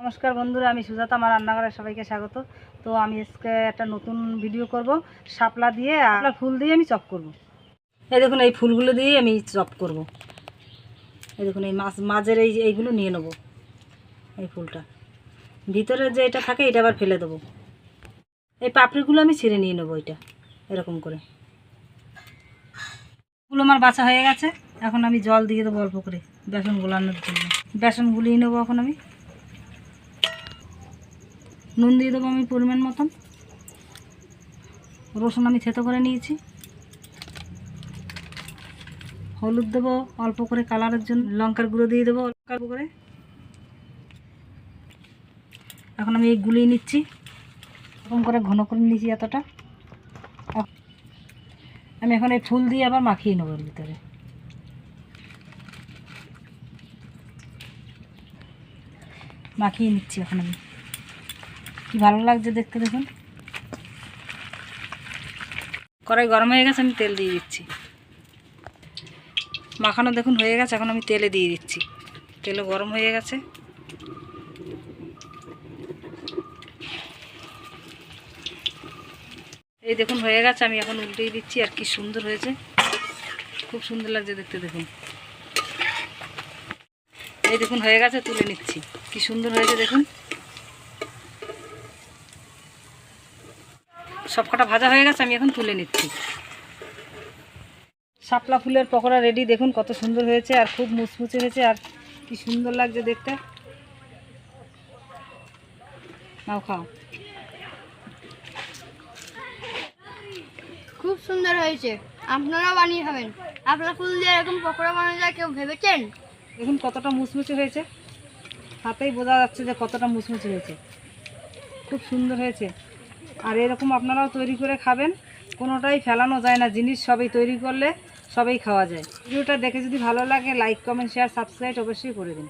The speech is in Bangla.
নমস্কার বন্ধুরা, আমি সুজাতা, আমার রান্নাঘরে সবাইকে স্বাগত। তো আমি আজকে একটা নতুন ভিডিও করব। শাপলা দিয়ে শাপলার ফুল দিয়ে আমি চপ করব। এই দেখুন, এই ফুলগুলো দিয়ে আমি চপ করব। এই দেখুন, এই মাঝের এইগুলো নিয়ে নেব। এই ফুলটা ভিতরে যে এটা থাকে এটা আবার ফেলে দেবো। এই পাপড়িগুলো আমি ছিঁড়ে নিয়ে নেবো, এটা এরকম করে। ফুল আমার বাছা হয়ে গেছে। এখন আমি জল দিয়ে দেবো অল্প করে, বেসন গোলানোর জন্য। বেসন গুলিয়ে নেবো। এখন আমি নুন দিয়ে দেবো আমি পরিমাণ মতন। রসুন আমি থেতো করে নিয়েছি। হলুদ দেবো অল্প করে কালারের জন্য। লঙ্কার গুঁড়ো দিয়ে দেবো অল্প করে। এখন আমি এই গুলিয়ে নিচ্ছি, এরকম করে ঘন করে নিয়েছি এতটা। আমি এখন এই ফুল দিয়ে আবার মাখিয়ে নেবো এর ভিতরে। মাখিয়ে নিচ্ছি এখন আমি। কি ভালো লাগছে দেখতে, দেখুন। কড়াই গরম হয়ে গেছে, আমি তেল দিয়ে দিচ্ছি। মাখানো দেখুন হয়ে গেছে। এখন আমি তেলে দিয়ে দিচ্ছি। তেলও গরম হয়ে গেছে। এই দেখুন হয়ে গেছে। আমি এখন উল্টিয়ে দিচ্ছি। আর কি সুন্দর হয়েছে, খুব সুন্দর লাগছে দেখতে, দেখুন। এই দেখুন হয়ে গেছে, তুলে নিচ্ছি। কি সুন্দর হয়েছে দেখুন। সব কটা ভাজা হয়ে গেছে, আমি এখন তুলে নিচ্ছি। শাপলা ফুলের পকোড়া রেডি। দেখুন কত সুন্দর হয়েছে, আর খুব মুচমুচে হয়েছে, আর কি সুন্দর লাগছে দেখতে। নাও খাও। খুব সুন্দর হয়েছে, আপনারাও বানিয়ে খাবেন। আপনার ফুল দিয়ে এরকম পকোড়া বানানো যায়, কেউ ভেবেছেন? দেখুন কতটা মুচমুচে হয়েছে, হাতেই বোঝা যাচ্ছে যে কতটা মুচমুচে হয়েছে। খুব সুন্দর হয়েছে। আর এরকম আপনারাও তৈরি করে খাবেন। কোনোটাই ফেলানো যায় না জিনিস, সবই তৈরি করলে সবই খাওয়া যায়। ভিডিওটা দেখে যদি ভালো লাগে, লাইক, কমেন্ট, শেয়ার, সাবস্ক্রাইব অবশ্যই করে দিন।